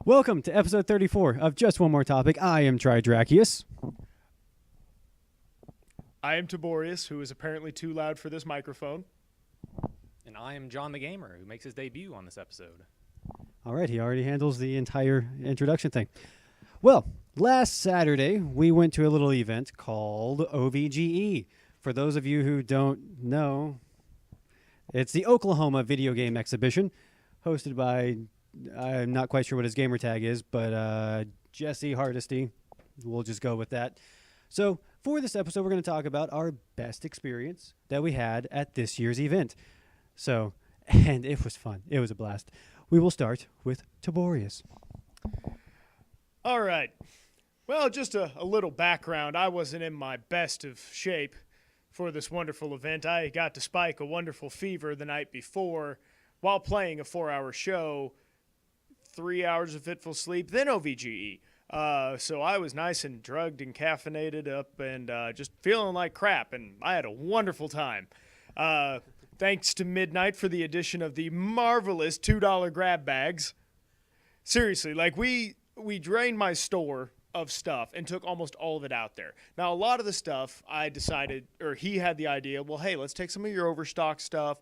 Welcome to episode 34 of Just One More Topic. I am tridrakious. I am Tiborius, who is apparently too loud for this microphone. And I am John the Gamer, who makes his debut on this episode. All right, he already handles the entire introduction thing. Well, last Saturday, we went to a little event called OVGE. For those of you who don't know, it's the Oklahoma Video Game Exhibition, hosted by, I'm not quite sure what his gamer tag is, but Jesse Hardesty. We'll just go with that. So, for this episode, we're going to talk about our best experience that we had at this year's event. So, and it was fun. It was a blast. We will start with Tiborius. All right. Well, just a little background. I wasn't in my best of shape for this wonderful event. I got to spike a wonderful fever the night before while playing a 4-hour show, 3 hours of fitful sleep, then OVGE. So I was nice and drugged and caffeinated up and just feeling like crap, and I had a wonderful time. Thanks to Midnight for the addition of the marvelous $2 grab bags. Seriously, like we drained my store of stuff and took almost all of it out there. Now, a lot of the stuff I decided, or he had the idea, well, hey, let's take some of your overstock stuff,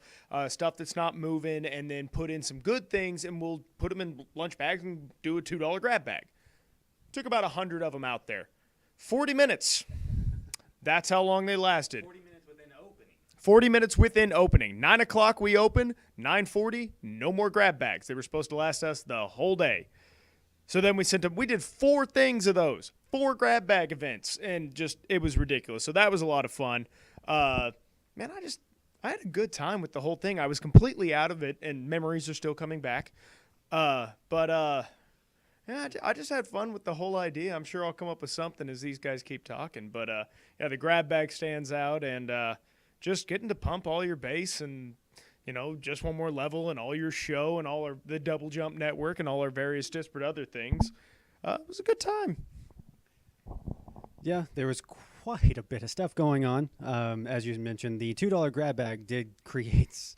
stuff that's not moving, and then put in some good things, and we'll put them in lunch bags and do a $2 grab bag. Took about 100 of them out there. 40 minutes. That's how long they lasted. 40 minutes within opening. 40 minutes within opening. 9 o'clock we open. 9:40, no more grab bags. They were supposed to last us the whole day. So then we sent them. We did 4 things of those. 4 grab bag events. And just, it was ridiculous. So that was a lot of fun. Man, I had a good time with the whole thing. I was completely out of it, and memories are still coming back. Yeah, I just had fun with the whole idea. I'm sure I'll come up with something as these guys keep talking. But, yeah, the grab bag stands out, and just getting to pump all your base and, you know, just one more level and all your show and the double jump network and all our various disparate other things. It was a good time. Yeah, there was quite a bit of stuff going on. As you mentioned, the $2 grab bag did create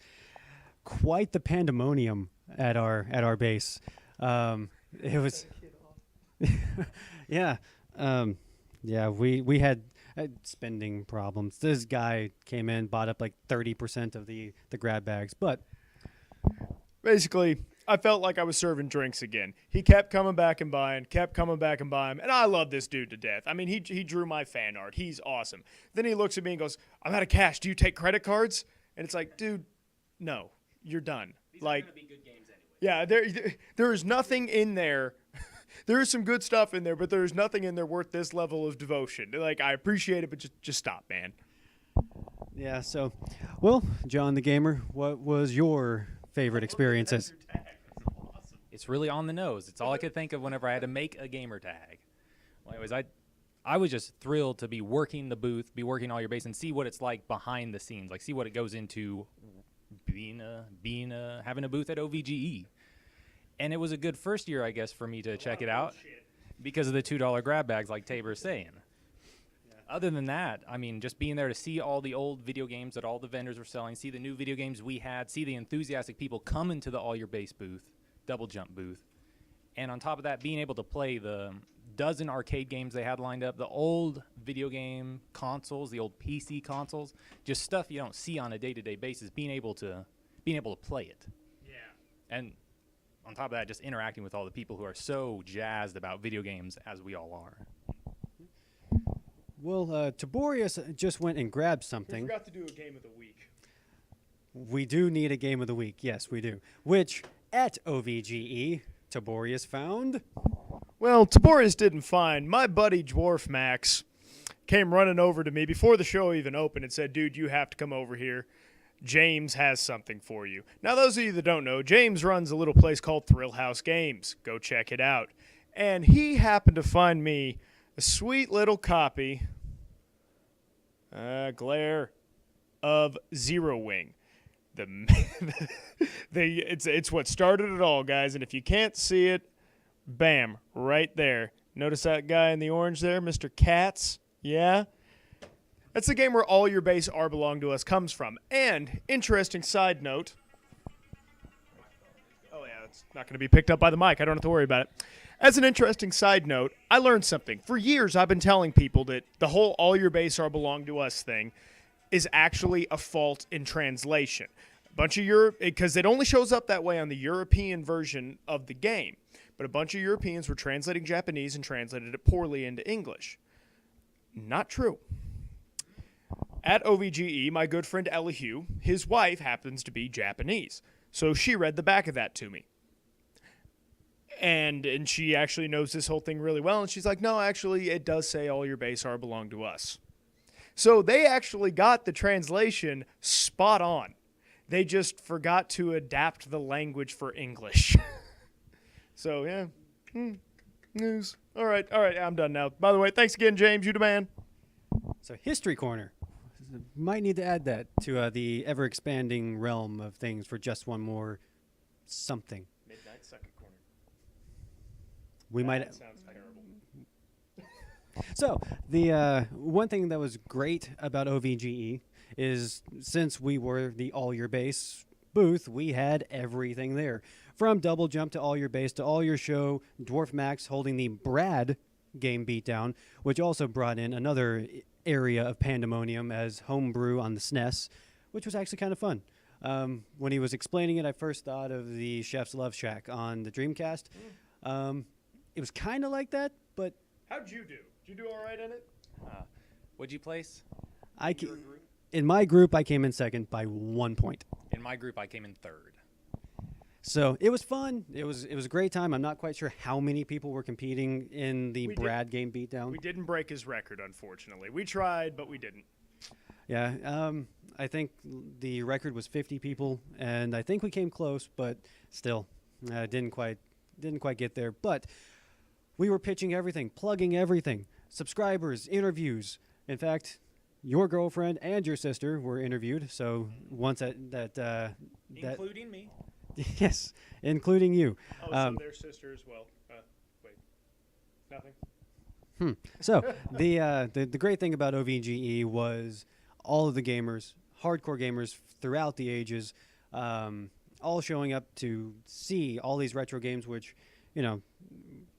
quite the pandemonium at our base. It was, yeah, we had spending problems. This guy came in, bought up like 30% of the grab bags, but basically, I felt like I was serving drinks again. He kept coming back and buying, and I love this dude to death. I mean, he drew my fan art. He's awesome. Then he looks at me and goes, "I'm out of cash. Do you take credit cards?" And it's like, dude, no, you're done. These are going to be good games anyway. Yeah, there is nothing in there. There is some good stuff in there, but there is nothing in there worth this level of devotion. Like, I appreciate it, but just stop, man. yeah. So, well, John the Gamer, what was your favorite experiences? It's really on the nose. It's all I could think of whenever I had to make a gamer tag. Well, anyways, I was just thrilled to be working the booth, be working all your base, and see what it's like behind the scenes. Like, see what it goes into having a booth at OVGE. And it was a good first year, I guess, for me to check it out because of the $2 grab bags, like Tabor's saying. Yeah. Other than that, I mean, just being there to see all the old video games that all the vendors were selling, see the new video games we had, see the enthusiastic people coming to the All Your Base booth, double jump booth. And on top of that, being able to play the dozen arcade games they had lined up, the old video game consoles, the old PC consoles, just stuff you don't see on a day-to-day basis, being able to play it. Yeah. And on top of that, just interacting with all the people who are so jazzed about video games as we all are. Well, Tiborius just went and grabbed We something. forgot to do a game of the week. We do need a game of the week. Yes, we do. Which, at OVGE, Tiborius found. Well, Tiborius didn't find. My buddy Dwarf Max came running over to me before the show even opened and said, "Dude, you have to come over here. James has something for you." Now, those of you that don't know, James runs a little place called Thrill House Games. Go check it out. And he happened to find me a sweet little copy, glare, of Zero Wing. It's what started it all, guys. And if you can't see it, bam, right there. Notice that guy in the orange there, Mr. Katz? Yeah? That's the game where all your base R belong to us comes from. And, interesting side note. Oh, yeah. It's not going to be picked up by the mic. I don't have to worry about it. As an interesting side note, I learned something. For years, I've been telling people that the whole all your base are belong to us thing is actually a fault in translation. A bunch of because it only shows up that way on the European version of the game. But a bunch of Europeans were translating Japanese and translated it poorly into English. Not true. At OVGE, my good friend Elihu, his wife happens to be Japanese. So she read the back of that to me. And she actually knows this whole thing really well. And she's like, no, actually, it does say all your base are belong to us. So they actually got the translation spot on. They just forgot to adapt the language for English. So, yeah. News. All right, I'm done now. By the way, thanks again, James. You the man. So History Corner. Might need to add that to the ever-expanding realm of things for just one more something. Midnight Second Corner. We might. That sounds terrible. So the one thing that was great about OVGE is since we were the All Your Base booth, we had everything there. From Double Jump to All Your Base to All Your Show, Dwarf Max holding the Brad game beatdown, which also brought in another area of pandemonium as homebrew on the SNES, which was actually kind of fun. When he was explaining it, I first thought of the Chef's Love Shack on the Dreamcast. It was kind of like that, but... How'd you do? Did you do all right in it? What'd you place? In my group, I came in second by 1 point. In my group, I came in third. So it was fun. It was a great time. I'm not quite sure how many people were competing in the Brad game beatdown. We didn't break his record, unfortunately. We tried, but we didn't. Yeah, I think the record was 50 people, and I think we came close, but still, didn't quite get there. But we were pitching everything, plugging everything, subscribers, interviews. In fact, your girlfriend and your sister were interviewed. So once Including me. Yes, including you. So their sister as well. Wait, nothing. So the great thing about OVGE was all of the gamers, hardcore gamers throughout the ages, all showing up to see all these retro games, which,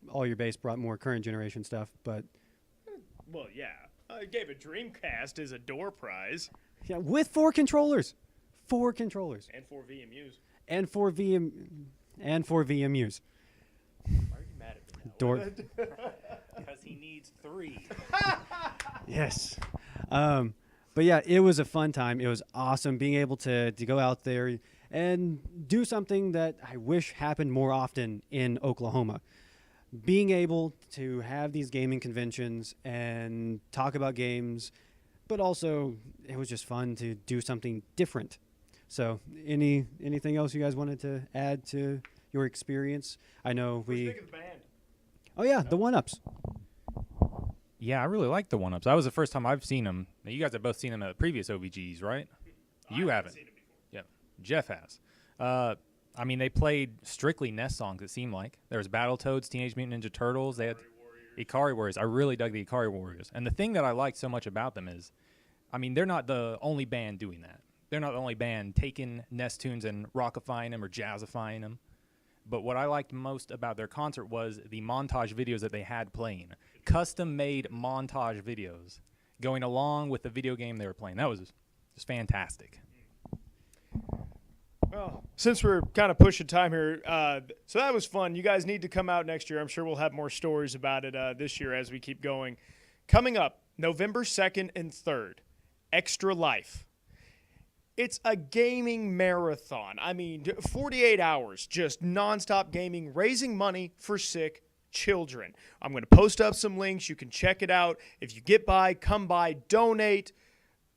All Your Base brought more current generation stuff. But well, yeah, I gave a Dreamcast as a door prize. Yeah, with 4 controllers. 4 controllers. And 4 VMUs. And 4 VMUs. Why are you mad at me now? Because he needs 3. Yes. But yeah, it was a fun time. It was awesome being able to go out there and do something that I wish happened more often in Oklahoma. Being able to have these gaming conventions and talk about games, but also it was just fun to do something different. So anything else you guys wanted to add to your experience? I know Think of the band. Oh yeah, the 1-Ups. Yeah, I really like the 1-Ups. That was the first time I've seen them. Now, you guys have both seen them at previous OVGs, right? You haven't. Seen it before. Yeah, Jeff has. I mean, they played strictly NES songs, it seemed like. There was Battletoads, Teenage Mutant Ninja Turtles. They had Ikari Warriors. I really dug the Ikari Warriors. And the thing that I liked so much about them is, I mean, they're not the only band doing that. They're not the only band taking NES tunes and rockifying them or jazzifying them. But what I liked most about their concert was the montage videos that they had playing. Custom-made montage videos going along with the video game they were playing. That was just fantastic. Well, since we're kind of pushing time here, so that was fun. You guys need to come out next year. I'm sure we'll have more stories about it this year as we keep going. Coming up, November 2nd and 3rd, Extra Life. It's a gaming marathon. I mean, 48 hours, just nonstop gaming, raising money for sick children. I'm going to post up some links. You can check it out. If you get by, come by, donate.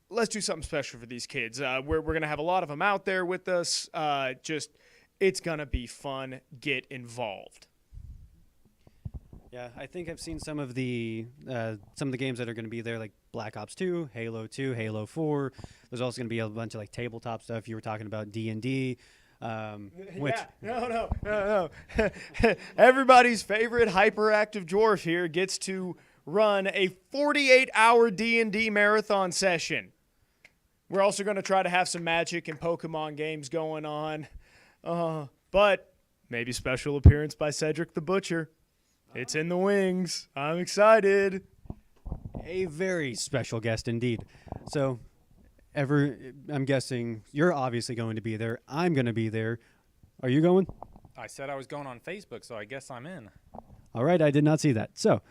Let's do something special for these kids. We're going to have a lot of them out there with us. It's going to be fun. Get involved. Yeah, I think I've seen some of the games that are going to be there, like Black Ops 2, Halo 2, Halo 4. There's also going to be a bunch of like tabletop stuff. You were talking about D&D. Which No. Everybody's favorite hyperactive dwarf here gets to run a 48-hour D&D marathon session. We're also going to try to have some Magic and Pokemon games going on. But maybe special appearance by Cedric the Butcher. It's in the wings. I'm excited. A very special guest indeed. So, I'm guessing you're obviously going to be there. I'm going to be there. Are you going? I said I was going on Facebook, so I guess I'm in. All right, I did not see that. So,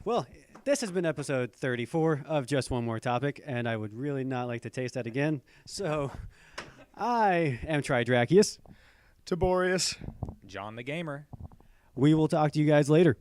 well, this has been episode 34 of Just One More Topic, and I would really not like to taste that again. So, I am Tridrakious. Tiborius. John the Gamer. We will talk to you guys later.